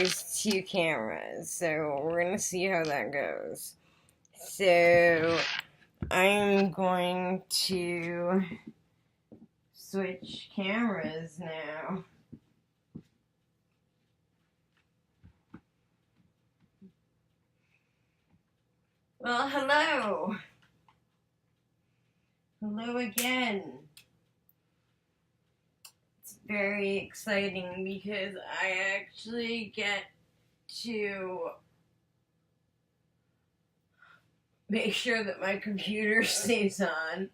use two cameras, so we're gonna see how that goes. So I'm going to switch cameras now. Well, hello. Hello again. It's very exciting because I actually get to make sure that my computer stays on.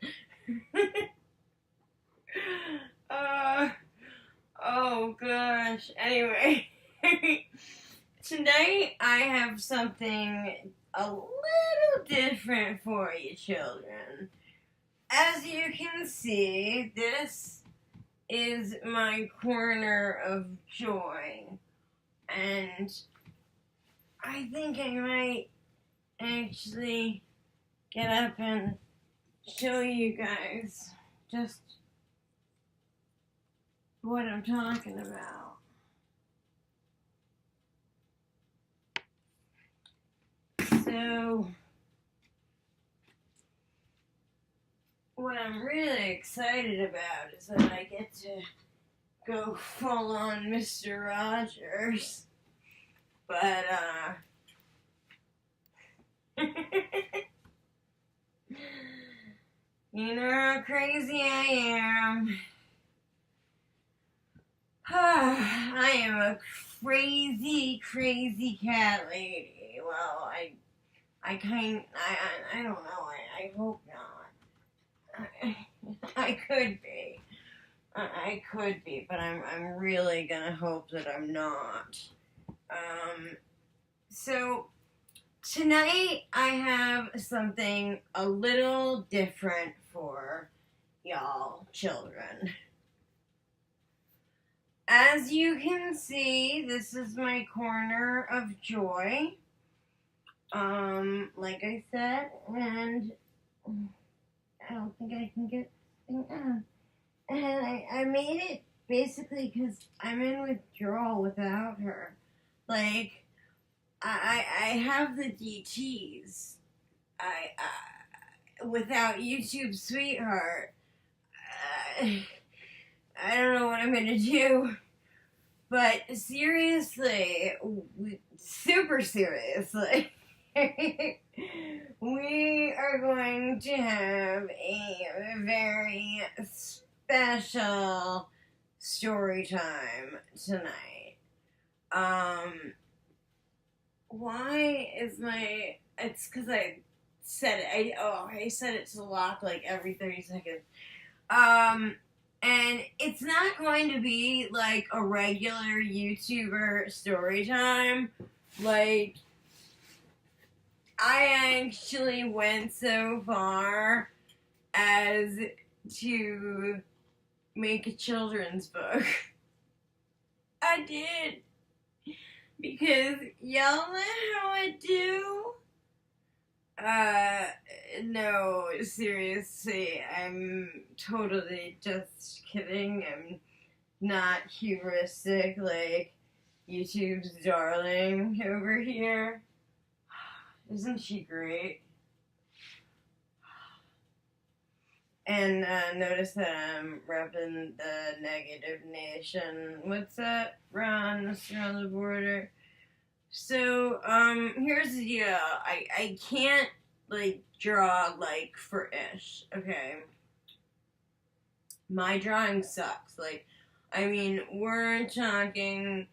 Oh gosh. Anyway, tonight I have something a little different for you children. As you can see, this is my corner of joy, and I think I might actually get up and show you guys just what I'm talking about. So, what I'm really excited about is that I get to go full on Mr. Rogers. But, you know how crazy I am. I am a crazy, crazy cat lady. Well, I don't know. I hope not. I could be. I could be, but I'm really gonna hope that I'm not. So tonight I have something a little different for y'all children. As you can see, this is my corner of joy. Like I said, and I don't think I can get this thing on. And I made it basically because I'm in withdrawal without her. Like, I have the DTs. Without YouTube Sweetheart, I don't know what I'm gonna do. But seriously, super seriously, we are going to have a very special story time tonight. Why is it's because I said it, I said it to lock like every 30 seconds. And it's not going to be like a regular YouTuber story time. Like, I actually went so far as to make a children's book. I did. Because y'all know how I do. No, seriously, I'm totally just kidding. I'm not hubristic like YouTube's darling over here. Isn't she great? And notice that I'm repping the negative nation. What's that? Ron, around the border. So, here's the deal. I can't, like, draw, like, for ish, okay? My drawing sucks. Like, I mean, we're talking,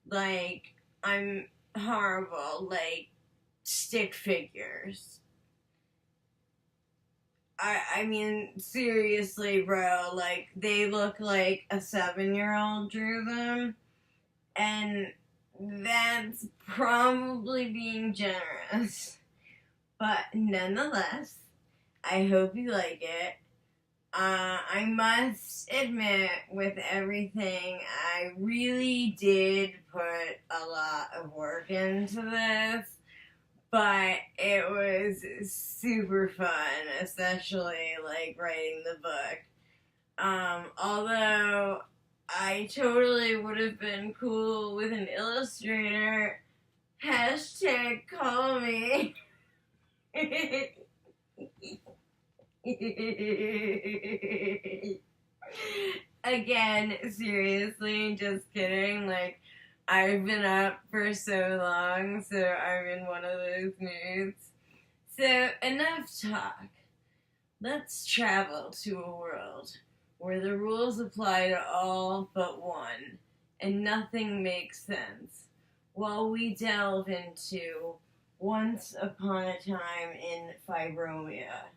like, I'm horrible, like, stick figures. I mean, seriously, bro, like, they look like a 7-year-old drew them, and that's probably being generous, but nonetheless, I hope you like it. I must admit, with everything, I really did put a lot of work into this. But it was super fun, especially, like, writing the book. Although I totally would have been cool with an illustrator. Hashtag call me. Again, seriously, just kidding. Like, I've been up for so long, so I'm in one of those moods. So, enough talk. Let's travel to a world where the rules apply to all but one, and nothing makes sense, while we delve into Once Upon a Time in Fibromia.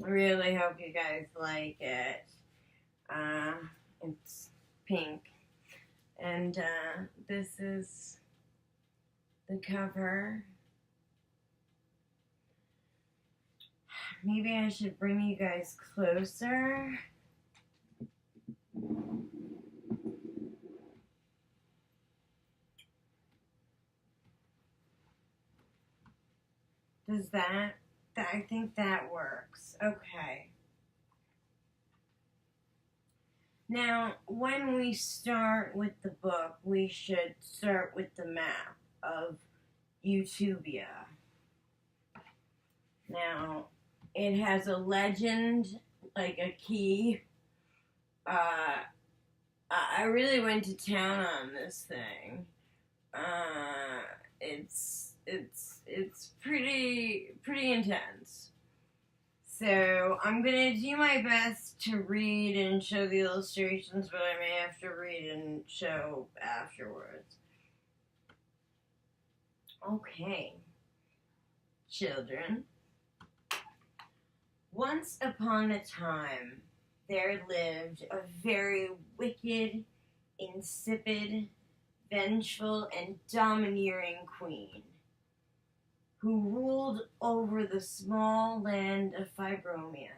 I really hope you guys like it. It's pink. And this is the cover. Maybe I should bring you guys closer. Does that? I think that works. Okay. Now, when we start with the book, we should start with the map of Utopia. Now, it has a legend, like a key. I really went to town on this thing. It's pretty intense. So I'm gonna do my best to read and show the illustrations, but I may have to read and show afterwards. Okay, children. Once upon a time, there lived a very wicked, insipid, vengeful, and domineering queen who ruled over the small land of Fibromia,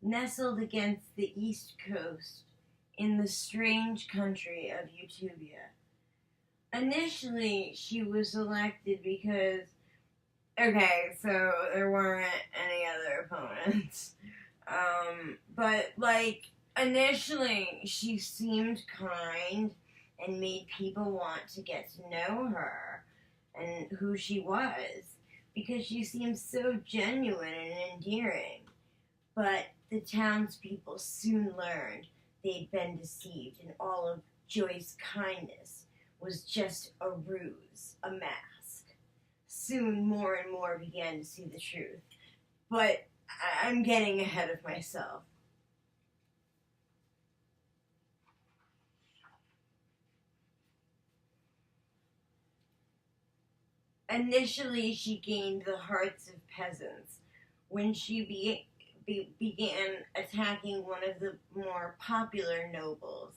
nestled against the east coast in the strange country of Utopia. Initially, she was elected because, okay, so there weren't any other opponents. But, like, initially, she seemed kind and made people want to get to know her and who she was, because she seemed so genuine and endearing. But the townspeople soon learned they'd been deceived, and all of Joy's kindness was just a ruse, a mask. Soon more and more began to see the truth. But I'm getting ahead of myself. Initially, she gained the hearts of peasants when she began attacking one of the more popular nobles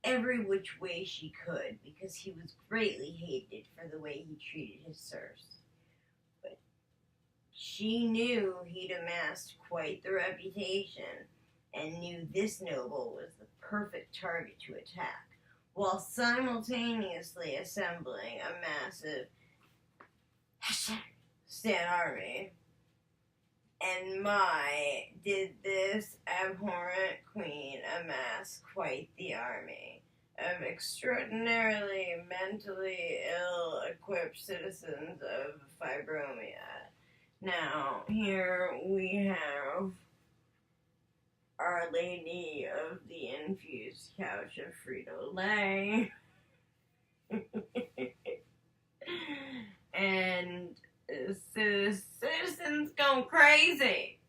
every which way she could, because he was greatly hated for the way he treated his serfs. But she knew he'd amassed quite the reputation and knew this noble was the perfect target to attack, while simultaneously assembling a massive Stan army. And my, did this abhorrent queen amass quite the army of extraordinarily mentally ill-equipped citizens of Fibromia. Now, here we have Our Lady of the Infused Couch of Frito-Lay. And citizens going crazy.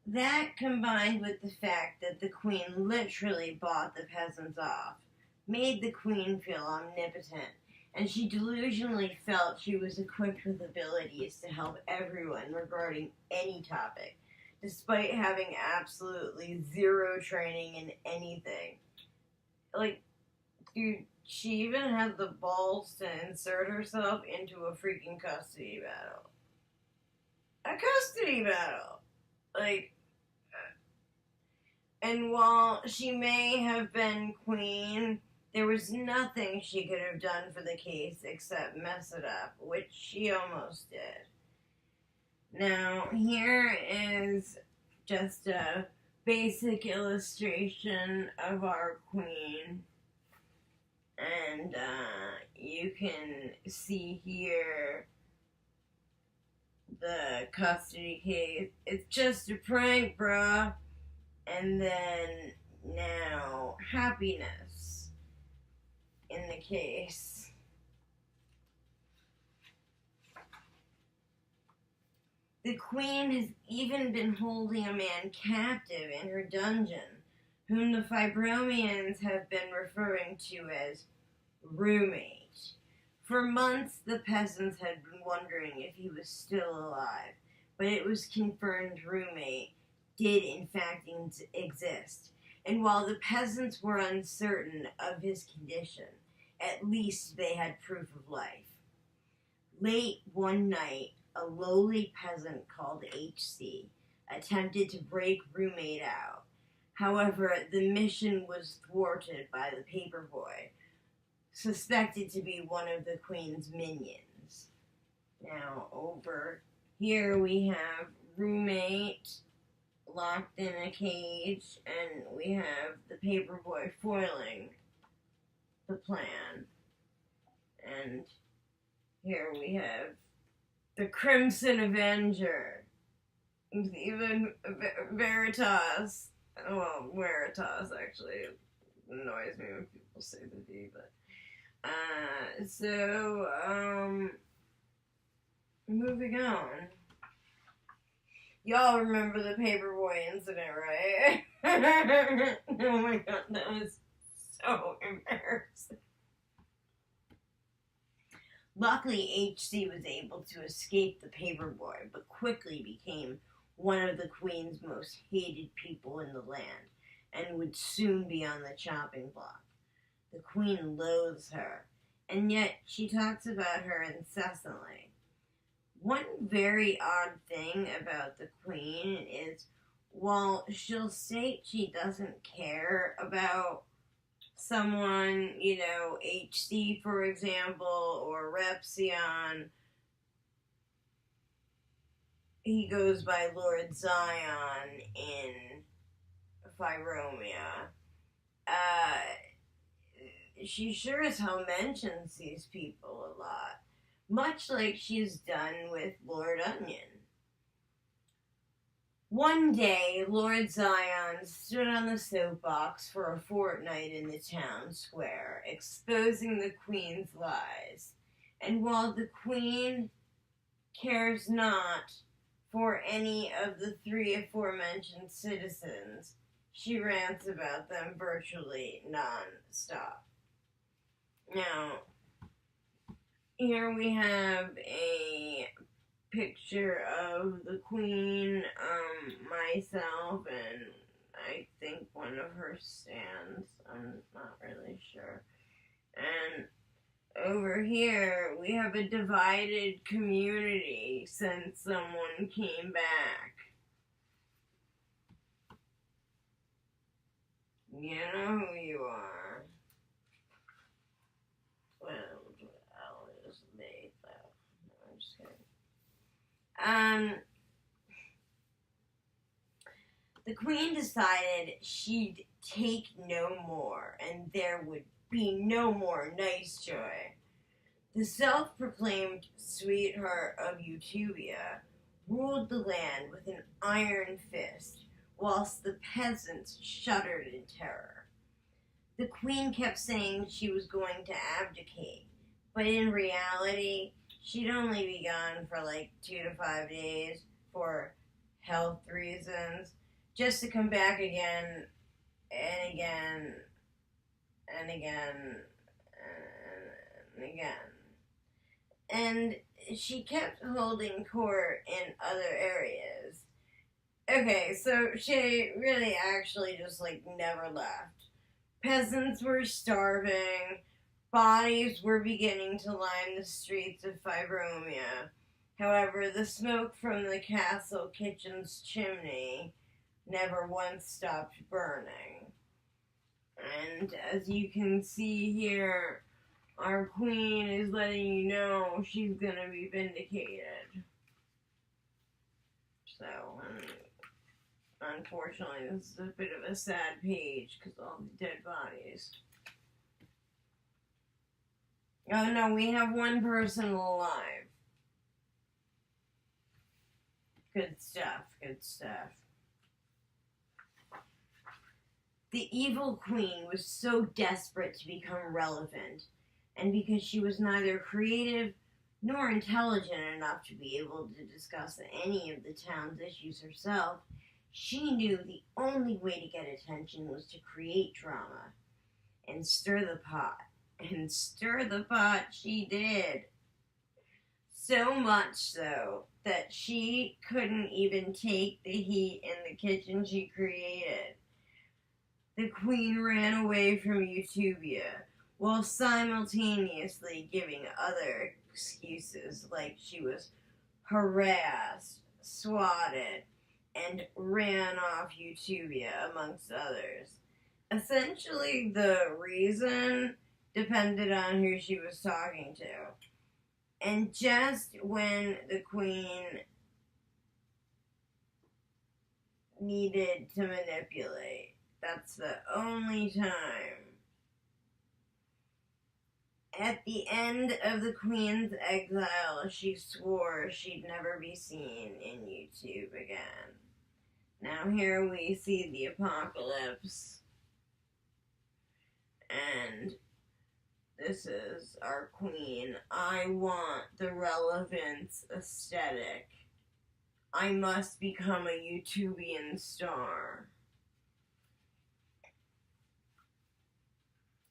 That, combined with the fact that the queen literally bought the peasants off, made the queen feel omnipotent, and she delusionally felt she was equipped with abilities to help everyone regarding any topic, despite having absolutely zero training in anything. Like, dude, she even had the balls to insert herself into a freaking custody battle. A custody battle! Like, and while she may have been queen, There was nothing she could have done for the case except mess it up, which she almost did. Now, here is just a basic illustration of our queen. And you can see here the custody case. It's just a prank, bruh. And then now happiness in the case. The queen has even been holding a man captive in her dungeon, whom the Fibromians have been referring to as roommate. For months, the peasants had been wondering if he was still alive, but it was confirmed roommate did in fact exist. And while the peasants were uncertain of his condition, at least they had proof of life. Late one night, a lowly peasant called H.C. attempted to break roommate out. However, the mission was thwarted by the paperboy, suspected to be one of the queen's minions. Now, over here we have roommate locked in a cage, and we have the paperboy foiling the plan. And here we have the Crimson Avenger, even Veritas. Well, Veritas actually annoys me when people say the V, but moving on. Y'all remember the paperboy incident, right? Oh my god, that was so embarrassing. Luckily, H.C. was able to escape the paperboy, but quickly became one of the queen's most hated people in the land, and would soon be on the chopping block. The queen loathes her, and yet she talks about her incessantly. One very odd thing about the queen is, while she'll state she doesn't care about someone, HC, for example, or Repsion, he goes by Lord Zion in Fibromia. She sure as hell mentions these people a lot, much like she's done with Lord Onion. One day, Lord Zion stood on the soapbox for a fortnight in the town square, exposing the queen's lies. And while the queen cares not for any of the three aforementioned citizens, she rants about them virtually non-stop. Now, here we have a picture of the queen, myself, and I think one of her stands. I'm not really sure. And over here, we have a divided community since someone came back. You know who you are. Well, I'll just make that. No, I'm just kidding. The queen decided she'd take no more, and there would be no more Nice Joy. The self-proclaimed sweetheart of Utopia ruled the land with an iron fist, whilst the peasants shuddered in terror. The queen kept saying she was going to abdicate, but in reality, she'd only be gone for like 2 to 5 days for health reasons, just to come back again and again and again and again. And she kept holding court in other areas. Okay, so she really actually just never left. Peasants were starving. Bodies were beginning to line the streets of Fibromia. However, the smoke from the castle kitchen's chimney never once stopped burning. And as you can see here, our queen is letting you know she's gonna be vindicated. So, unfortunately, this is a bit of a sad page because all the dead bodies. Oh no, we have one person alive. Good stuff, good stuff. The evil queen was so desperate to become relevant, and because she was neither creative nor intelligent enough to be able to discuss any of the town's issues herself, she knew the only way to get attention was to create drama and stir the pot. And stir the pot she did. So much so that she couldn't even take the heat in the kitchen she created. The queen ran away from Utopia while simultaneously giving other excuses like she was harassed, swatted, and ran off Utopia, amongst others. Essentially, the reason depended on who she was talking to. And just when the queen needed to manipulate, that's the only time. At the end of the queen's exile, she swore she'd never be seen in YouTube again. Now here we see the apocalypse. And this is our queen. I want the relevance aesthetic. I must become a YouTubian star.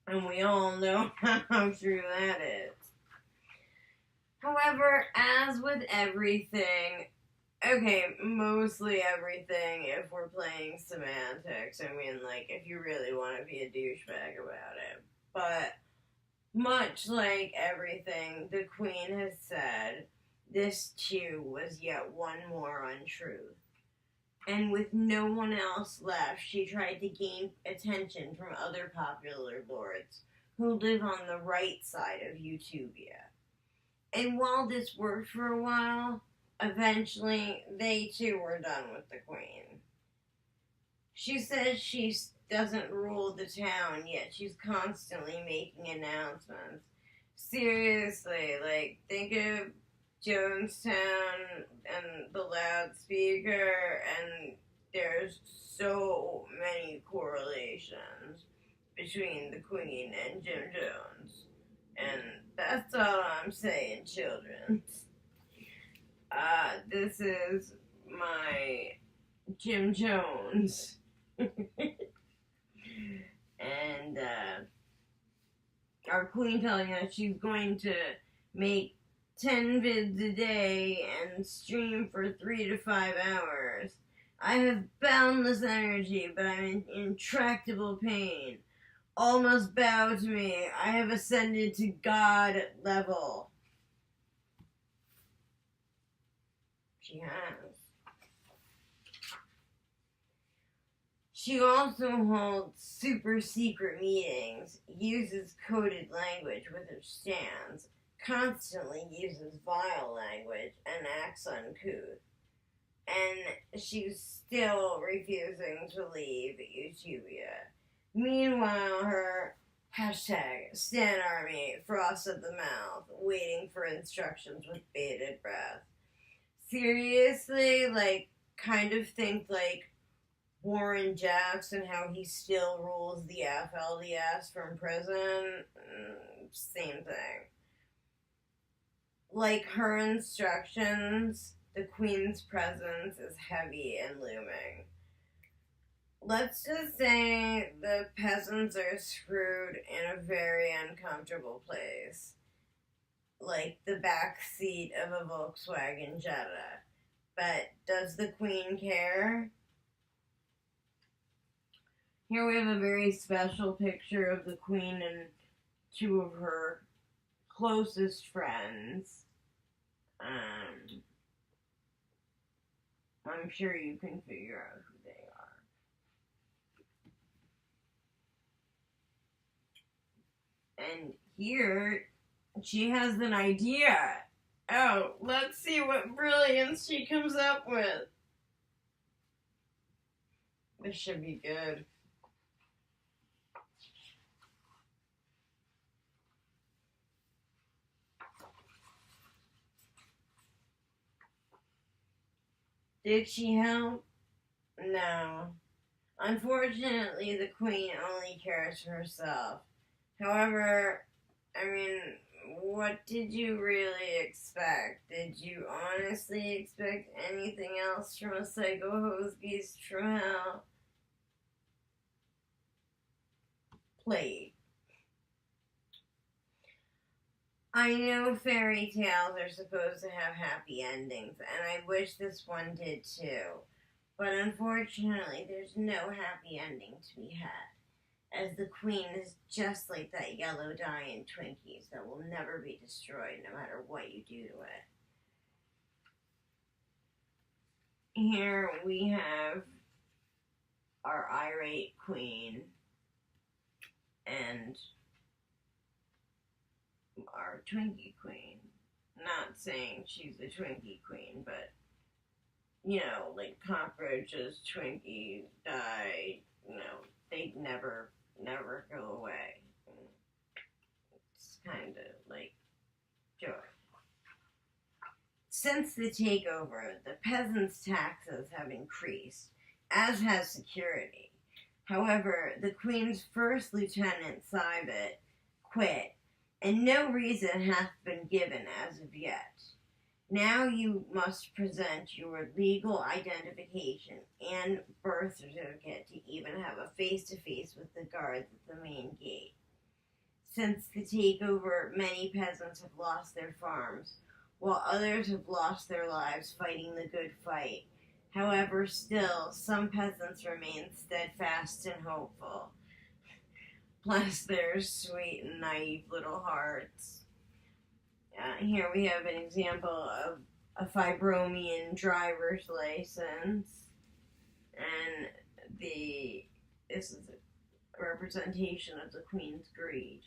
And we all know how true that is. However, as with everything, okay, mostly everything, if we're playing semantics, I mean, like, if you really want to be a douchebag about it. But much like everything the queen has said, this too was yet one more untruth. And with no one else left, she tried to gain attention from other popular lords who live on the right side of Utopia. And while this worked for a while, eventually they too were done with the queen. She says she doesn't rule the town, yet she's constantly making announcements. Seriously, like, think of Jonestown and the loudspeaker, and there's so many correlations between the queen and Jim Jones. And that's all I'm saying, children. This is my Jim Jones. And our queen telling us she's going to make 10 vids a day and stream for 3 to 5 hours. I have boundless energy, but I'm in intractable pain. All must bow to me. I have ascended to God level. She has. She also holds super secret meetings, uses coded language with her stands, constantly uses vile language, and acts uncouth. And she's still refusing to leave Utopia. Meanwhile, her #Stan Army froths at the mouth, waiting for instructions with bated breath. Seriously, like, kind of think like Warren Jackson, how he still rules the FLDS from prison. Same thing. Like her instructions, the queen's presence is heavy and looming. Let's just say the peasants are screwed in a very uncomfortable place. Like the back seat of a Volkswagen Jetta. But does the queen care? Here we have a very special picture of the queen and two of her closest friends. I'm sure you can figure out who they are. And here, she has an idea. Oh, let's see what brilliance she comes up with. This should be good. Did she help? No. Unfortunately, the queen only cares for herself. However, I mean, what did you really expect? Did you honestly expect anything else from a Psycho Hose Beast from Hell? Played. I know fairy tales are supposed to have happy endings, and I wish this one did too. But unfortunately, there's no happy ending to be had, as the queen is just like that yellow dye in Twinkies that will never be destroyed no matter what you do to it. Here we have our irate queen and our Twinkie queen. Not saying she's a Twinkie queen, but, you know, like cockroaches, Twinkie, dye, you know, they never go away. It's kind of like joy. Since the takeover, the peasants' taxes have increased, as has security. However, the Queen's first lieutenant, Sybet, quit, and no reason hath been given as of yet. Now you must present your legal identification and birth certificate to even have a face-to-face with the guards at the main gate. Since the takeover, many peasants have lost their farms, while others have lost their lives fighting the good fight. However, still, some peasants remain steadfast and hopeful. Bless their sweet and naive little hearts. Here we have an example of a Fibromian driver's license, and this is a representation of the Queen's greed.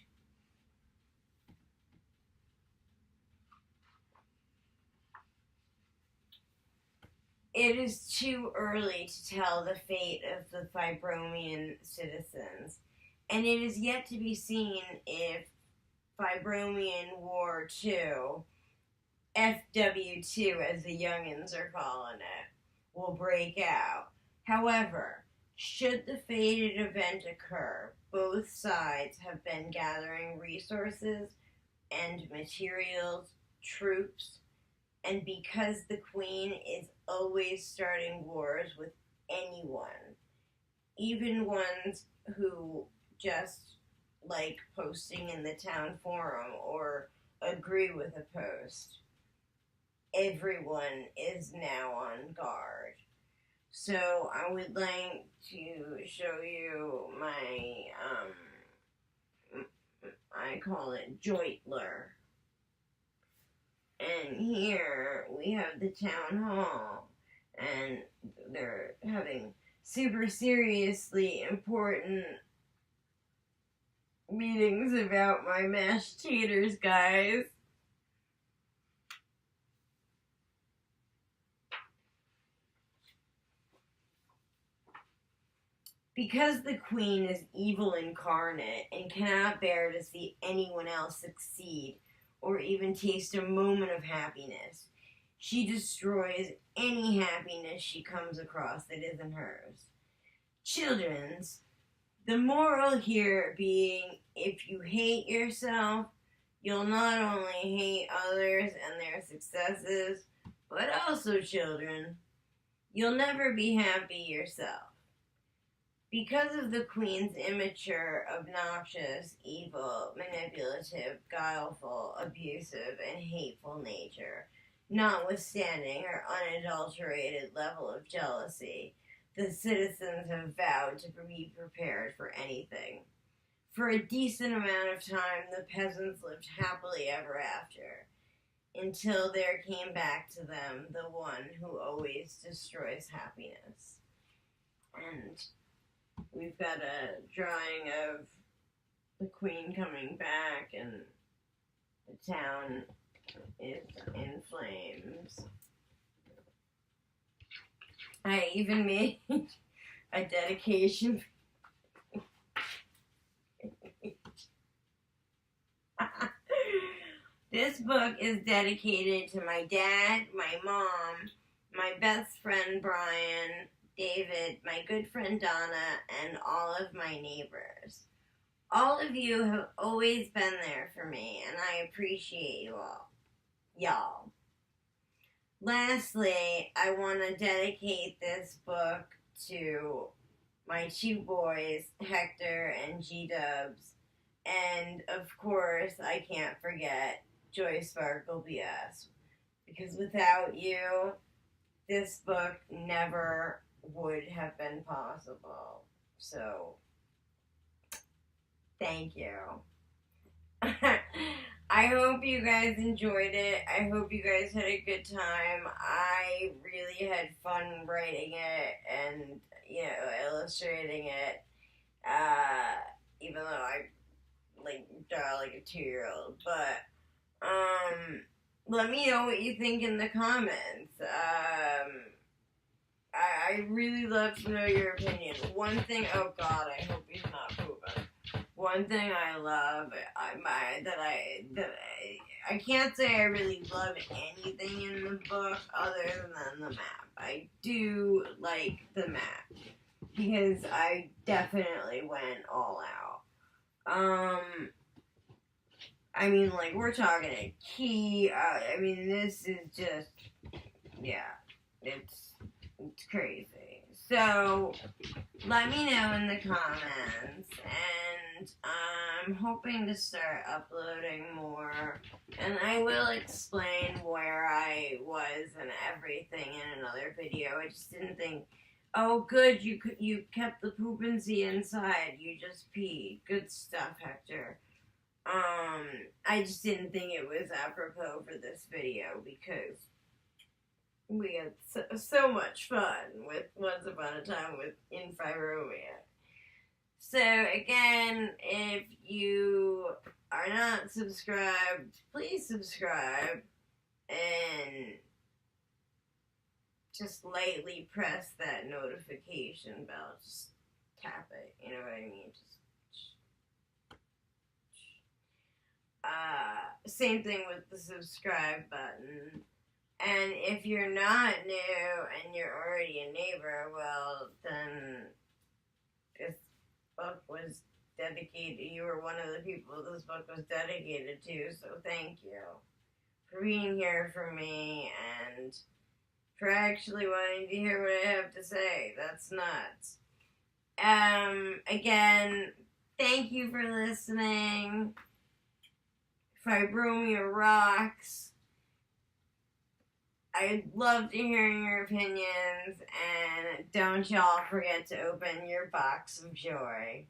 It is too early to tell the fate of the Fibromian citizens, and it is yet to be seen if Fibromian War II, FW2 as the youngins are calling it, will break out. However, should the fated event occur, both sides have been gathering resources and materials, troops, and because the Queen is always starting wars with anyone, even ones who just like posting in the town forum or agree with a post, everyone is now on guard. So I would like to show you my, I call it Joitler. And here we have the town hall, and they're having super seriously important meetings about my mashed taters, guys. Because the Queen is evil incarnate and cannot bear to see anyone else succeed or even taste a moment of happiness, she destroys any happiness she comes across that isn't hers. Children's, the moral here being, if you hate yourself, you'll not only hate others and their successes, but also, children, you'll never be happy yourself. Because of the Queen's immature, obnoxious, evil, manipulative, guileful, abusive, and hateful nature, notwithstanding her unadulterated level of jealousy, the citizens have vowed to be prepared for anything. For a decent amount of time, the peasants lived happily ever after, until there came back to them the one who always destroys happiness. And we've got a drawing of the queen coming back and the town is in flames. I even made a dedication. This book is dedicated to my dad, my mom, my best friend Brian, David, my good friend Donna, and all of my neighbors. All of you have always been there for me, and I appreciate you all. Y'all. Lastly, I want to dedicate this book to my two boys, Hector and G-Dubs, and of course, I can't forget Joy Sparkle BS, because without you, this book never would have been possible. So, thank you. I hope you guys enjoyed it. I hope you guys had a good time. I really had fun writing it and, illustrating it. Even though I, draw like a 2-year-old. But, let me know what you think in the comments. I really love to know your opinion. One thing, oh God, I hope he's not pooping. One thing I love, I can't say I really love anything in the book other than the map. I do like the map because I definitely went all out. We're talking a key. This is just, it's crazy. So, let me know in the comments, and I'm hoping to start uploading more, and I will explain where I was and everything in another video. I just didn't think, oh good, you kept the poopancy inside, you just peed. Good stuff, Hector. I just didn't think it was apropos for this video, because we had so much fun with Once Upon a Time in Fibromia. So again, if you are not subscribed, please subscribe and just lightly press that notification bell. Just tap it, you know what I mean? Same thing with the subscribe button. And if you're not new and you're already a neighbor, well, then this book was dedicated, you were one of the people this book was dedicated to, so thank you for being here for me and for actually wanting to hear what I have to say. That's nuts. Again, thank you for listening. Fibromia rocks. I'd love to hear your opinions, and don't y'all forget to open your box of joy.